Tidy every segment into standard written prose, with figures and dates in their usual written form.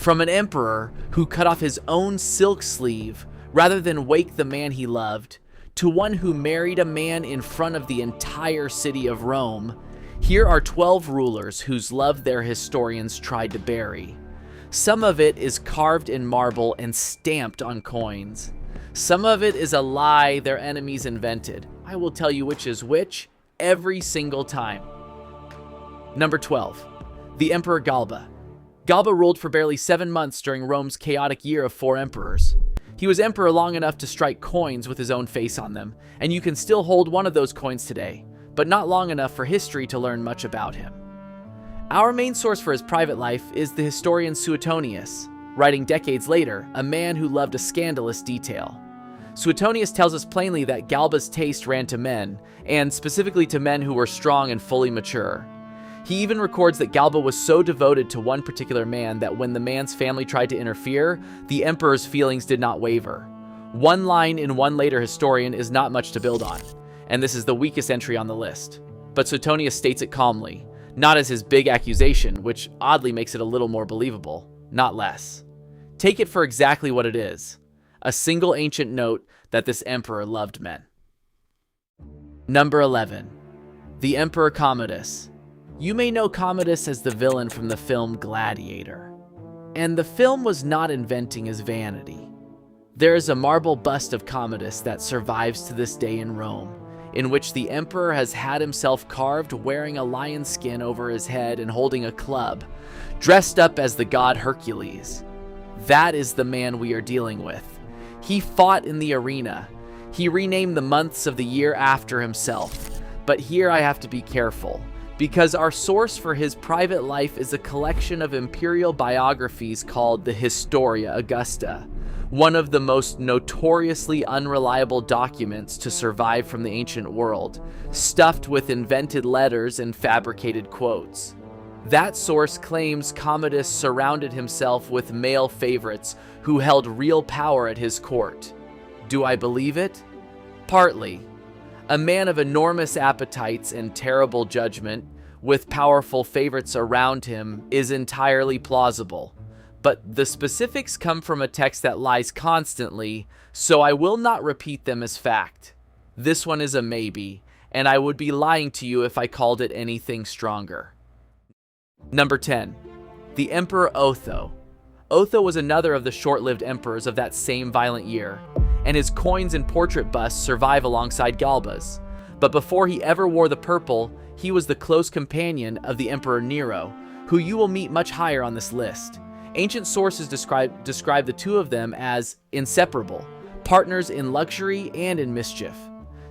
From an emperor who cut off his own silk sleeve rather than wake the man he loved, to one who married a man in front of the entire city of Rome, here are 12 rulers whose love their historians tried to bury. Some of it is carved in marble and stamped on coins. Some of it is a lie their enemies invented. I will tell you which is which every single time. Number 12. The Emperor Galba. Galba ruled for barely 7 months during Rome's chaotic year of 4 emperors. He was emperor long enough to strike coins with his own face on them, and you can still hold one of those coins today, but not long enough for history to learn much about him. Our main source for his private life is the historian Suetonius, writing decades later, a man who loved a scandalous detail. Suetonius tells us plainly that Galba's taste ran to men, and specifically to men who were strong and fully mature. He even records that Galba was so devoted to one particular man that when the man's family tried to interfere, the emperor's feelings did not waver. One line in one later historian is not much to build on, and this is the weakest entry on the list. But Suetonius states it calmly, not as his big accusation, which oddly makes it a little more believable, not less. Take it for exactly what it is, a single ancient note that this emperor loved men. Number 11. The Emperor Commodus. You may know Commodus as the villain from the film Gladiator. And the film was not inventing his vanity. There is a marble bust of Commodus that survives to this day in Rome, in which the emperor has had himself carved wearing a lion skin over his head and holding a club, dressed up as the god Hercules. That is the man we are dealing with. He fought in the arena. He renamed the months of the year after himself. But here I have to be careful, because our source for his private life is a collection of imperial biographies called the Historia Augusta, one of the most notoriously unreliable documents to survive from the ancient world, stuffed with invented letters and fabricated quotes. That source claims Commodus surrounded himself with male favorites who held real power at his court. Do I believe it? Partly. A man of enormous appetites and terrible judgment, with powerful favorites around him, is entirely plausible. But the specifics come from a text that lies constantly, so I will not repeat them as fact. This one is a maybe, and I would be lying to you if I called it anything stronger. Number 10. The Emperor Otho. Otho was another of the short-lived emperors of that same violent year, and his coins and portrait busts survive alongside Galba's. But before he ever wore the purple, he was the close companion of the Emperor Nero, who you will meet much higher on this list. Ancient sources describe the two of them as inseparable, partners in luxury and in mischief.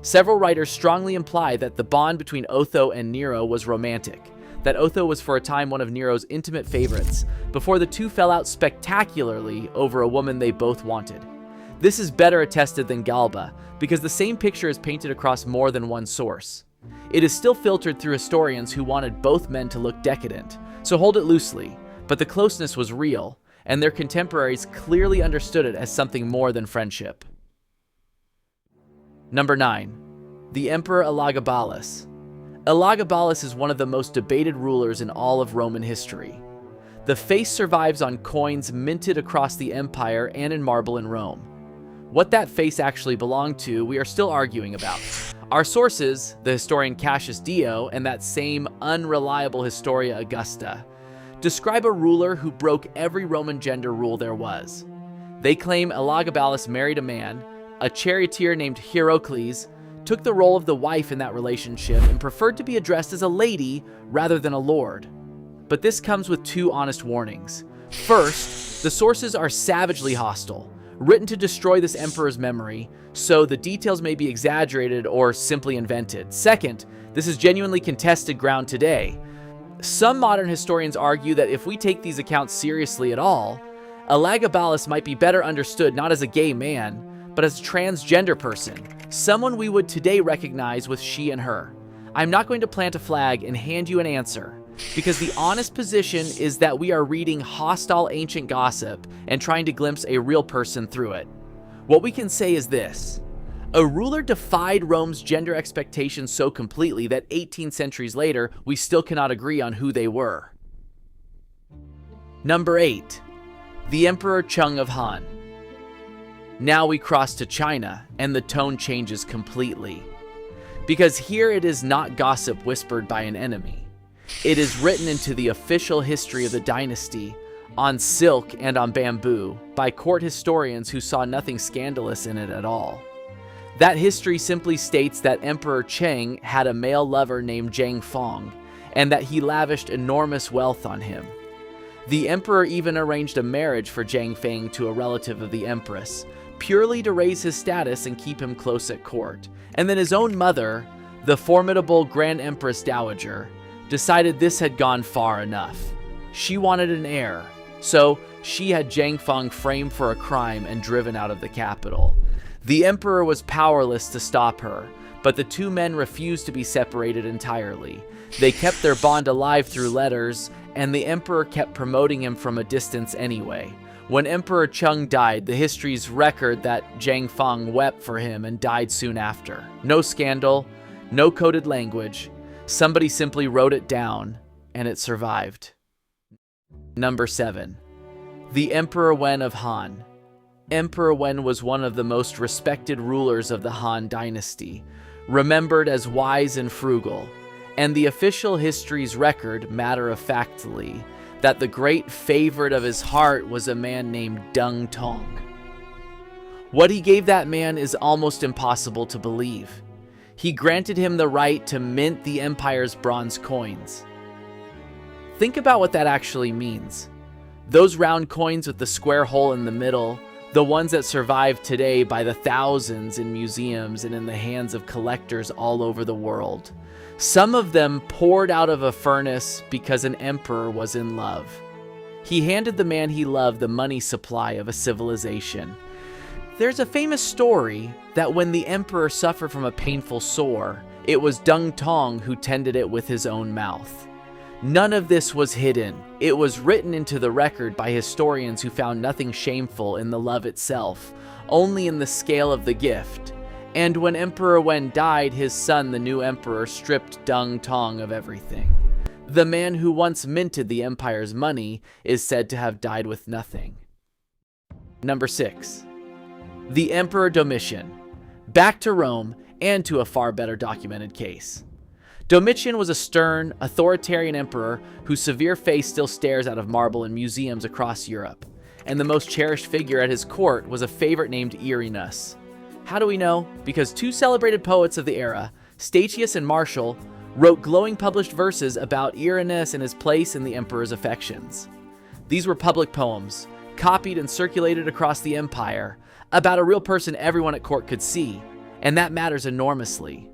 Several writers strongly imply that the bond between Otho and Nero was romantic, that Otho was for a time one of Nero's intimate favorites, before the two fell out spectacularly over a woman they both wanted. This is better attested than Galba, because the same picture is painted across more than one source. It is still filtered through historians who wanted both men to look decadent, so hold it loosely, but the closeness was real, and their contemporaries clearly understood it as something more than friendship. Number 9. The Emperor Elagabalus. Elagabalus is one of the most debated rulers in all of Roman history. The face survives on coins minted across the empire and in marble in Rome. What that face actually belonged to, we are still arguing about. Our sources, the historian Cassius Dio and that same unreliable Historia Augusta, describe a ruler who broke every Roman gender rule there was. They claim Elagabalus married a man, a charioteer named Hierocles, took the role of the wife in that relationship and preferred to be addressed as a lady rather than a lord. But this comes with two honest warnings. First, the sources are savagely hostile, written to destroy this emperor's memory, so the details may be exaggerated or simply invented. Second, this is genuinely contested ground today. Some modern historians argue that if we take these accounts seriously at all, Elagabalus might be better understood not as a gay man, but as a transgender person, someone we would today recognize with she and her. I'm not going to plant a flag and hand you an answer, because the honest position is that we are reading hostile ancient gossip and trying to glimpse a real person through it. What we can say is this: a ruler defied Rome's gender expectations so completely that 18 centuries later, we still cannot agree on who they were. Number 8. The Emperor Cheng of Han. Now we cross to China, and the tone changes completely. Because here it is not gossip whispered by an enemy. It is written into the official history of the dynasty, on silk and on bamboo, by court historians who saw nothing scandalous in it at all. That history simply states that Emperor Cheng had a male lover named Zhang Fong, and that he lavished enormous wealth on him. The emperor even arranged a marriage for Zhang Feng to a relative of the empress, purely to raise his status and keep him close at court. And then his own mother, the formidable Grand Empress Dowager, decided this had gone far enough. She wanted an heir, so she had Zhang Feng framed for a crime and driven out of the capital. The emperor was powerless to stop her, but the two men refused to be separated entirely. They kept their bond alive through letters, and the emperor kept promoting him from a distance anyway. When Emperor Cheng died, the histories record that Zhang Feng wept for him and died soon after. No scandal, no coded language. Somebody simply wrote it down, and it survived. Number 7. The Emperor Wen of Han. Emperor Wen was one of the most respected rulers of the Han Dynasty, remembered as wise and frugal, and the official histories record, matter-of-factly, that the great favorite of his heart was a man named Deng Tong. What he gave that man is almost impossible to believe. He granted him the right to mint the empire's bronze coins. Think about what that actually means. Those round coins with the square hole in the middle, the ones that survive today by the thousands in museums and in the hands of collectors all over the world. Some of them poured out of a furnace because an emperor was in love. He handed the man he loved the money supply of a civilization. There's a famous story that when the emperor suffered from a painful sore, it was Deng Tong who tended it with his own mouth. None of this was hidden. It was written into the record by historians who found nothing shameful in the love itself, only in the scale of the gift. And when Emperor Wen died, his son, the new emperor, stripped Deng Tong of everything. The man who once minted the empire's money is said to have died with nothing. Number 6. The Emperor Domitian. Back to Rome, and to a far better documented case. Domitian was a stern, authoritarian emperor whose severe face still stares out of marble in museums across Europe, and the most cherished figure at his court was a favorite named Antinous. How do we know? Because two celebrated poets of the era, Statius and Martial, wrote glowing published verses about Antinous and his place in the emperor's affections. These were public poems, copied and circulated across the empire, about a real person everyone at court could see, and that matters enormously.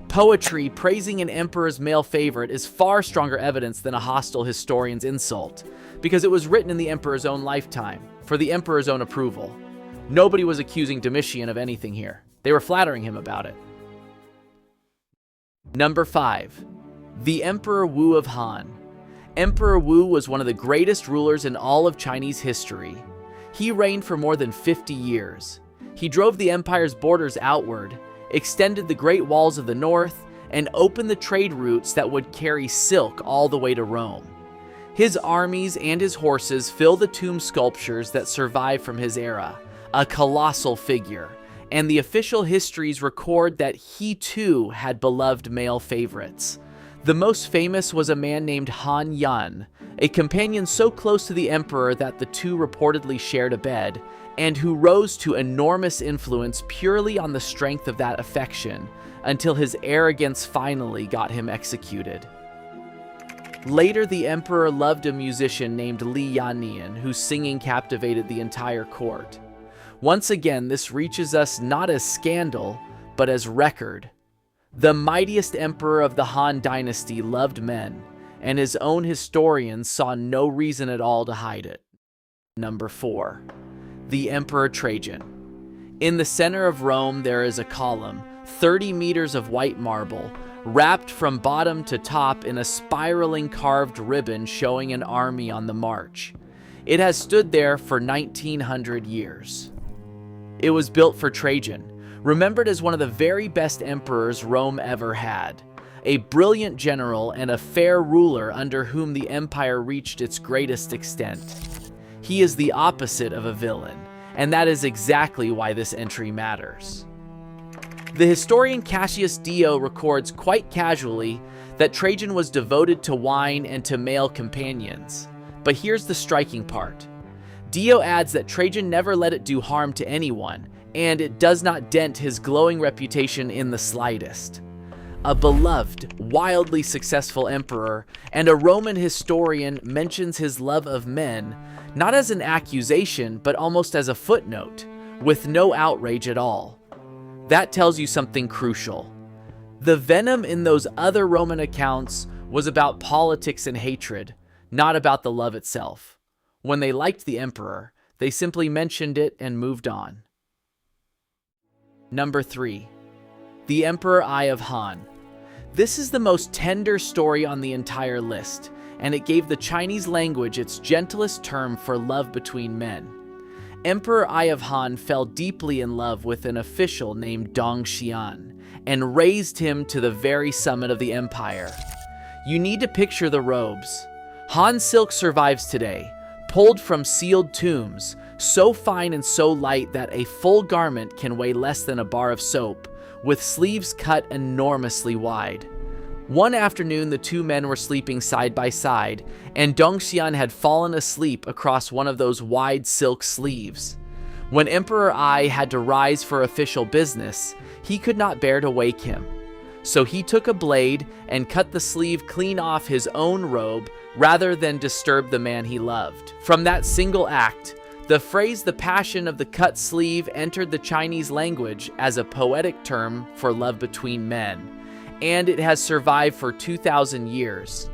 Poetry praising an emperor's male favorite is far stronger evidence than a hostile historian's insult, because it was written in the emperor's own lifetime, for the emperor's own approval. Nobody was accusing Domitian of anything here. They were flattering him about it. Number 5. The Emperor Wu of Han. Emperor Wu was one of the greatest rulers in all of Chinese history. He reigned for more than 50 years. He drove the empire's borders outward, extended the great walls of the north, and opened the trade routes that would carry silk all the way to Rome. His armies and his horses fill the tomb sculptures that survive from his era, a colossal figure, and the official histories record that he too had beloved male favorites. The most famous was a man named Han Yan, a companion so close to the emperor that the two reportedly shared a bed, and who rose to enormous influence purely on the strength of that affection, until his arrogance finally got him executed. Later, the emperor loved a musician named Li Yannian, whose singing captivated the entire court. Once again, this reaches us not as scandal, but as record. The mightiest emperor of the Han Dynasty loved men, and his own historians saw no reason at all to hide it. Number 4. The Emperor Trajan. In the center of Rome, there is a column, 30 meters of white marble, wrapped from bottom to top in a spiraling carved ribbon showing an army on the march. It has stood there for 1900 years. It was built for Trajan, remembered as one of the very best emperors Rome ever had, a brilliant general and a fair ruler under whom the empire reached its greatest extent. He is the opposite of a villain, and that is exactly why this entry matters. The historian Cassius Dio records quite casually that Trajan was devoted to wine and to male companions. But here's the striking part. Dio adds that Trajan never let it do harm to anyone, and it does not dent his glowing reputation in the slightest. A beloved, wildly successful emperor, and a Roman historian mentions his love of men, not as an accusation, but almost as a footnote, with no outrage at all. That tells you something crucial. The venom in those other Roman accounts was about politics and hatred, not about the love itself. When they liked the emperor, they simply mentioned it and moved on. Number 3. The Emperor Eye of Han. This is the most tender story on the entire list, and it gave the Chinese language its gentlest term for love between men. Emperor Eye of Han fell deeply in love with an official named Dong Qian, and raised him to the very summit of the empire. You need to picture the robes. Han silk survives today, pulled from sealed tombs, so fine and so light that a full garment can weigh less than a bar of soap, with sleeves cut enormously wide. One afternoon, the two men were sleeping side by side, and Dong Qian had fallen asleep across one of those wide silk sleeves. When Emperor Ai had to rise for official business, he could not bear to wake him. So he took a blade and cut the sleeve clean off his own robe rather than disturb the man he loved. From that single act, the phrase "the passion of the cut sleeve" entered the Chinese language as a poetic term for love between men, and it has survived for 2,000 years.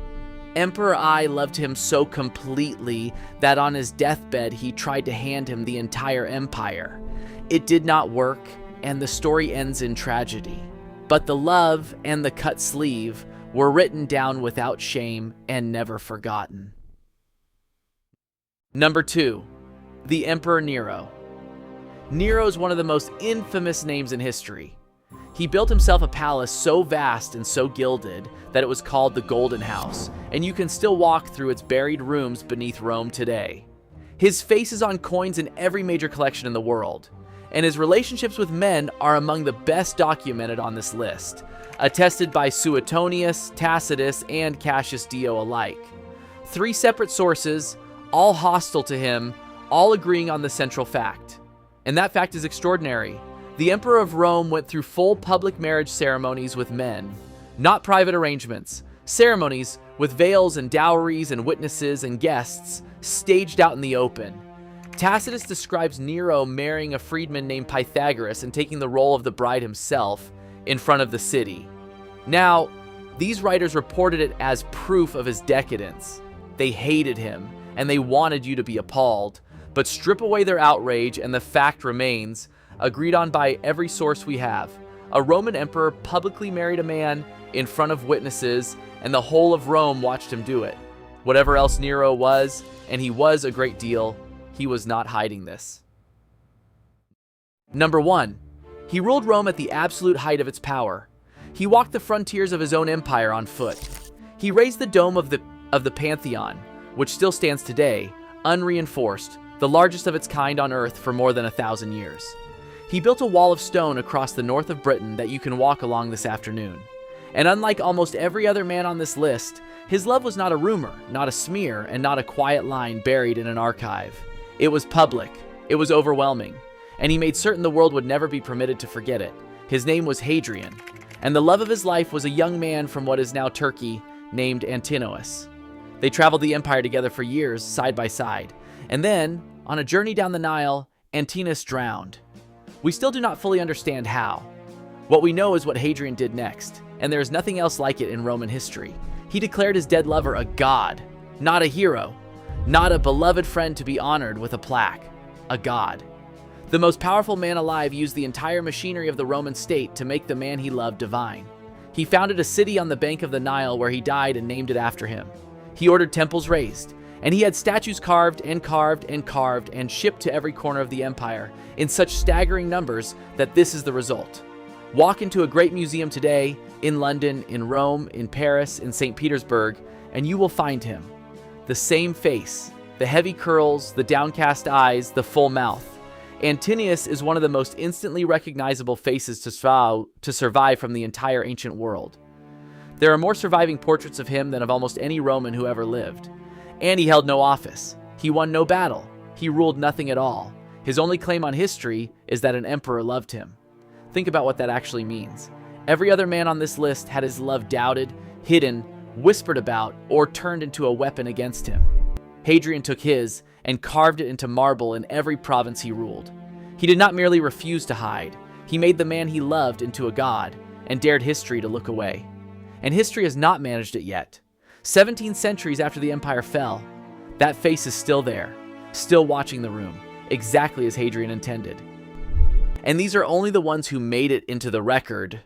Emperor Ai loved him so completely that on his deathbed he tried to hand him the entire empire. It did not work, and the story ends in tragedy. But the love and the cut sleeve were written down without shame and never forgotten. Number 2. The Emperor Nero. Nero is one of the most infamous names in history. He built himself a palace so vast and so gilded that it was called the Golden House, and you can still walk through its buried rooms beneath Rome today. His face is on coins in every major collection in the world, and his relationships with men are among the best documented on this list, attested by Suetonius, Tacitus, and Cassius Dio alike. 3 separate sources, all hostile to him, all agreeing on the central fact. And that fact is extraordinary. The Emperor of Rome went through full public marriage ceremonies with men, not private arrangements, ceremonies with veils and dowries and witnesses and guests staged out in the open. Tacitus describes Nero marrying a freedman named Pythagoras and taking the role of the bride himself in front of the city. Now, these writers reported it as proof of his decadence. They hated him, and they wanted you to be appalled. But strip away their outrage, and the fact remains, agreed on by every source we have. A Roman emperor publicly married a man in front of witnesses, and the whole of Rome watched him do it. Whatever else Nero was, and he was a great deal, he was not hiding this. Number 1. He ruled Rome at the absolute height of its power. He walked the frontiers of his own empire on foot. He raised the dome of the Pantheon, which still stands today, unreinforced, the largest of its kind on Earth for more than 1,000 years. He built a wall of stone across the north of Britain that you can walk along this afternoon. And unlike almost every other man on this list, his love was not a rumor, not a smear, and not a quiet line buried in an archive. It was public, it was overwhelming, and he made certain the world would never be permitted to forget it. His name was Hadrian, and the love of his life was a young man from what is now Turkey named Antinous. They traveled the empire together for years, side by side, and then, on a journey down the Nile, Antinous drowned. We still do not fully understand how. What we know is what Hadrian did next, and there is nothing else like it in Roman history. He declared his dead lover a god, not a hero, not a beloved friend to be honored with a plaque, a god. The most powerful man alive used the entire machinery of the Roman state to make the man he loved divine. He founded a city on the bank of the Nile where he died and named it after him. He ordered temples raised, and he had statues carved and carved and carved and shipped to every corner of the empire in such staggering numbers that this is the result. Walk into a great museum today, in London, in Rome, in Paris, in St. Petersburg, and you will find him. The same face, The heavy curls, the downcast eyes, the full mouth. Antinous is one of the most instantly recognizable faces to survive from the entire ancient world. There are more surviving portraits of him than of almost any Roman who ever lived. And he held no office. He won no battle. He ruled nothing at all. His only claim on history is that an emperor loved him. Think about what that actually means. Every other man on this list had his love doubted, hidden, whispered about, or turned into a weapon against him. Hadrian took his and carved it into marble in every province he ruled. He did not merely refuse to hide. He made the man he loved into a god and dared history to look away. And history has not managed it yet. 17 centuries after the empire fell, that face is still there, still watching the room, exactly as Hadrian intended. And these are only the ones who made it into the record